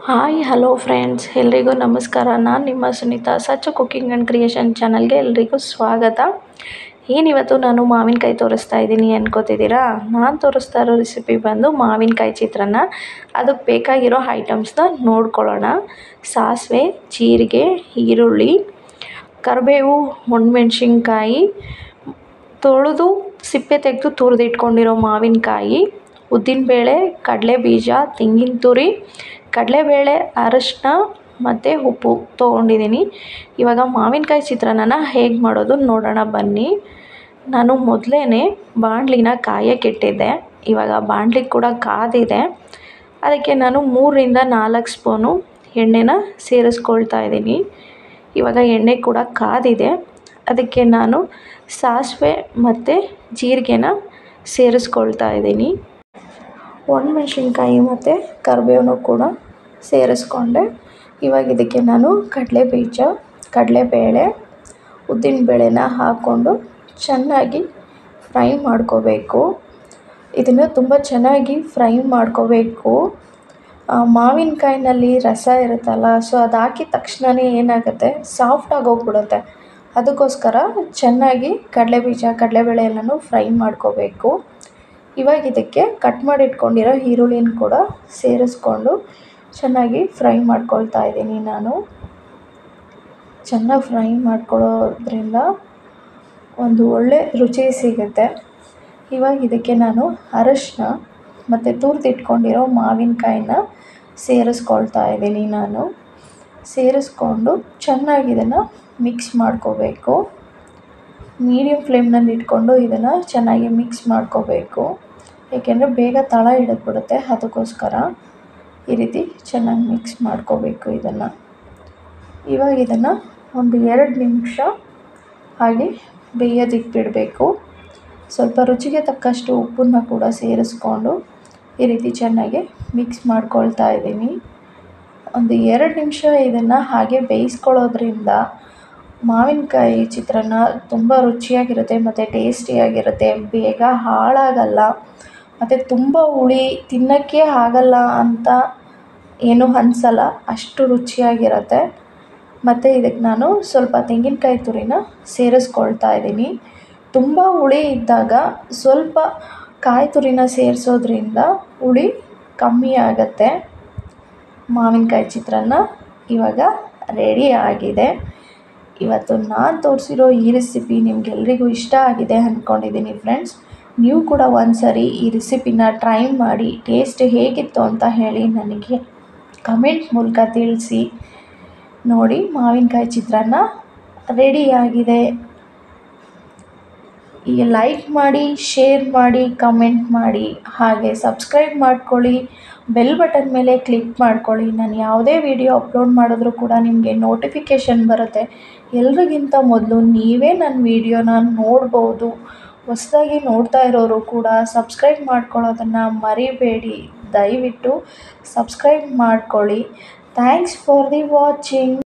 Hi hello friends, ಎಲ್ರಿಗೂ ನಮಸ್ಕಾರ. ನಾನು ನಿಮ್ಮ Sunita. Sachu cooking and creation ಚಾನಲ್ಗೆ ಎಲ್ರಿಗೂ ಸ್ವಾಗತ. ಏನಿವತ್ತು ನಾನು ಮಾವಿನಕಾಯಿ ತೋರಿಸ್ತಾ ಇದ್ದೀನಿ ಅನ್ಕೋತಿದ್ದೀರಾ? ನಾನು ತೋರಿಸ್ತಾ ಇರೋ ರೆಸಿಪಿ ಬಂದು ಮಾವಿನಕಾಯಿ ಚಿತ್ರಾನ್ನ. ಅದಕ್ಕೆ ಬೇಕಾಗಿರೋ ಐಟಮ್ಸ್ನ ನೋಡ್ಕೊಳ್ಳೋಣ. ಸಾಸಿವೆ, ಜೀರಿಗೆ, ಈರುಳ್ಳಿ, ಕರಿಬೇವು, ಒಣಮೆಣ್ಸಿನ್ಕಾಯಿ, ತೊಳೆದು ಸಿಪ್ಪೆ ತೆಗೆದು ತುರಿದಿಟ್ಕೊಂಡಿರೋ ಮಾವಿನಕಾಯಿ, ಉದ್ದಿನಬೇಳೆ, ಕಡಲೆಬೀಜ, ತೆಂಗಿನ ತುರಿ, ಕಡಲೆಬೇಳೆ, ಅರಶಿನ ಮತ್ತು ಉಪ್ಪು ತೊಗೊಂಡಿದ್ದೀನಿ. ಇವಾಗ ಮಾವಿನಕಾಯಿ ಚಿತ್ರಾನ್ನ ಹೇಗೆ ಮಾಡೋದು ನೋಡೋಣ ಬನ್ನಿ. ನಾನು ಮೊದಲೇ ಬಾಣಲಿನ ಕಾಯಕ್ಕಿಟ್ಟಿದ್ದೆ. ಇವಾಗ ಬಾಣಲಿ ಕೂಡ ಕಾದಿದೆ. ಅದಕ್ಕೆ ನಾನು 3ರಿಂದ 4 ಸ್ಪೂನು ಎಣ್ಣೆನ ಸೇರಿಸ್ಕೊಳ್ತಾ ಇದ್ದೀನಿ. ಇವಾಗ ಎಣ್ಣೆ ಕೂಡ ಕಾದಿದೆ. ಅದಕ್ಕೆ ನಾನು ಸಾಸಿವೆ ಮತ್ತು ಜೀರಿಗೆನ ಸೇರಿಸ್ಕೊಳ್ತಾ ಇದ್ದೀನಿ. ಒಣಮೆಣ್ಸಿನ್ಕಾಯಿ ಮತ್ತು ಕರಿಬೇವನ್ನು ಕೂಡ ಸೇರಿಸ್ಕೊಂಡೆ. ಇವಾಗ ಇದಕ್ಕೆ ನಾನು ಕಡಲೆಬೀಜ, ಕಡಲೆಬೇಳೆ, ಉದ್ದಿನಬೇಳೆನ ಹಾಕ್ಕೊಂಡು ಚೆನ್ನಾಗಿ ಫ್ರೈ ಮಾಡ್ಕೋಬೇಕು. ಇದನ್ನು ತುಂಬ ಚೆನ್ನಾಗಿ ಫ್ರೈ ಮಾಡ್ಕೋಬೇಕು. ಮಾವಿನಕಾಯಿನಲ್ಲಿ ರಸ ಇರುತ್ತಲ್ಲ, ಸೊ ಅದು ಹಾಕಿದ ತಕ್ಷಣವೇ ಏನಾಗುತ್ತೆ, ಸಾಫ್ಟಾಗಿ ಹೋಗ್ಬಿಡುತ್ತೆ. ಅದಕ್ಕೋಸ್ಕರ ಚೆನ್ನಾಗಿ ಕಡಲೆಬೀಜ, ಕಡಲೆಬೇಳೆ ಎಲ್ಲನೂ ಫ್ರೈ ಮಾಡ್ಕೋಬೇಕು. ಇವಾಗ ಇದಕ್ಕೆ ಕಟ್ ಮಾಡಿ ಇಟ್ಕೊಂಡಿರೋ ಈರುಳ್ಳಿನ ಕೂಡ ಸೇರಿಸ್ಕೊಂಡು ಚೆನ್ನಾಗಿ ಫ್ರೈ ಮಾಡ್ಕೊಳ್ತಾ ಇದ್ದೀನಿ. ನಾನು ಚೆನ್ನಾಗಿ ಫ್ರೈ ಮಾಡ್ಕೊಳ್ಳೋದ್ರಿಂದ ಒಂದು ಒಳ್ಳೆ ರುಚಿ ಸಿಗುತ್ತೆ. ಇವಾಗ ಇದಕ್ಕೆ ನಾನು ಅರಶಿನ ಮತ್ತು ತುರಿದಿಟ್ಕೊಂಡಿರೋ ಮಾವಿನಕಾಯಿನ ಸೇರಿಸ್ಕೊಳ್ತಾ ಇದ್ದೀನಿ. ನಾನು ಸೇರಿಸ್ಕೊಂಡು ಚೆನ್ನಾಗಿ ಇದನ್ನು ಮಿಕ್ಸ್ ಮಾಡ್ಕೋಬೇಕು. ಮೀಡಿಯಮ್ ಫ್ಲೇಮ್ನಲ್ಲಿ ಇಟ್ಕೊಂಡು ಇದನ್ನು ಚೆನ್ನಾಗಿ ಮಿಕ್ಸ್ ಮಾಡ್ಕೋಬೇಕು. ಏಕೆಂದರೆ ಬೇಗ ತಳ ಹಿಡಿದ್ಬಿಡುತ್ತೆ. ಅದಕ್ಕೋಸ್ಕರ ಈ ರೀತಿ ಚೆನ್ನಾಗಿ ಮಿಕ್ಸ್ ಮಾಡ್ಕೋಬೇಕು ಇದನ್ನು. ಇವಾಗ ಇದನ್ನು ಒಂದು 2 ನಿಮಿಷ ಹಾಗೆ ಬೇಯೋದಕ್ಕೆ ಬಿಡಬೇಕು. ಸ್ವಲ್ಪ ರುಚಿಗೆ ತಕ್ಕಷ್ಟು ಉಪ್ಪನ್ನು ಕೂಡ ಸೇರಿಸ್ಕೊಂಡು ಈ ರೀತಿ ಚೆನ್ನಾಗಿ ಮಿಕ್ಸ್ ಮಾಡ್ಕೊಳ್ತಾ ಇದ್ದೀನಿ. ಒಂದು 2 ನಿಮಿಷ ಇದನ್ನು ಹಾಗೆ ಬೇಯಿಸ್ಕೊಳ್ಳೋದ್ರಿಂದ ಮಾವಿನಕಾಯಿ ಚಿತ್ರಾನ್ನ ತುಂಬ ರುಚಿಯಾಗಿರುತ್ತೆ ಮತ್ತು ಟೇಸ್ಟಿಯಾಗಿರುತ್ತೆ. ಬೇಗ ಹಾಳಾಗಲ್ಲ ಮತ್ತು ತುಂಬ ಹುಳಿ ತಿನ್ನೋಕ್ಕೆ ಆಗಲ್ಲ ಅಂತ ಏನೂ ಅನಿಸಲ್ಲ, ಅಷ್ಟು ರುಚಿಯಾಗಿರುತ್ತೆ. ಮತ್ತು ಇದಕ್ಕೆ ನಾನು ಸ್ವಲ್ಪ ತೆಂಗಿನಕಾಯಿ ತುರಿನ ಸೇರಿಸ್ಕೊಳ್ತಾ ಇದ್ದೀನಿ. ತುಂಬ ಹುಳಿ ಇದ್ದಾಗ ಸ್ವಲ್ಪ ಕಾಯಿ ತುರಿನ ಸೇರಿಸೋದ್ರಿಂದ ಹುಳಿ ಕಮ್ಮಿ ಆಗುತ್ತೆ. ಮಾವಿನಕಾಯಿ ಚಿತ್ರಾನ್ನ ಇವಾಗ ರೆಡಿ ಆಗಿದೆ. ಇವತ್ತು ನಾನು ತೋರಿಸಿರೋ ಈ ರೆಸಿಪಿ ನಿಮಗೆಲ್ರಿಗೂ ಇಷ್ಟ ಆಗಿದೆ ಅಂದ್ಕೊಂಡಿದ್ದೀನಿ ಫ್ರೆಂಡ್ಸ್. ನೀವು ಕೂಡ ಒಂದು ಸರಿ ಈ ರೆಸಿಪಿನ ಟ್ರೈ ಮಾಡಿ ಟೇಸ್ಟ್ ಹೇಗಿತ್ತು ಅಂತ ಹೇಳಿ ನನಗೆ ಕಮೆಂಟ್ ಮೂಲಕ ತಿಳಿಸಿ. ನೋಡಿ, ಮಾವಿನಕಾಯಿ ಚಿತ್ರಾನ್ನ ರೆಡಿಯಾಗಿದೆ. ಈಗ ಲೈಕ್ ಮಾಡಿ, ಶೇರ್ ಮಾಡಿ, ಕಮೆಂಟ್ ಮಾಡಿ, ಹಾಗೆ ಸಬ್ಸ್ಕ್ರೈಬ್ ಮಾಡ್ಕೊಳ್ಳಿ. ಬೆಲ್ ಬಟನ್ ಮೇಲೆ ಕ್ಲಿಕ್ ಮಾಡ್ಕೊಳ್ಳಿ. ನಾನು ಯಾವುದೇ ವಿಡಿಯೋ ಅಪ್ಲೋಡ್ ಮಾಡಿದ್ರೂ ಕೂಡ ನಿಮಗೆ ನೋಟಿಫಿಕೇಷನ್ ಬರುತ್ತೆ. ಎಲ್ರಿಗಿಂತ ಮೊದಲು ನೀವೇ ನನ್ನ ವಿಡಿಯೋನ ನೋಡ್ಬೋದು. ಹೊಸದಾಗಿ ನೋಡ್ತಾ ಇರೋರು ಕೂಡ ಸಬ್ಸ್ಕ್ರೈಬ್ ಮಾಡ್ಕೊಳ್ಳೋದನ್ನು ಮರಿಬೇಡಿ. ದಯವಿಟ್ಟು ಸಬ್ಸ್ಕ್ರೈಬ್ ಮಾಡ್ಕೊಳ್ಳಿ. Thanks for the watching.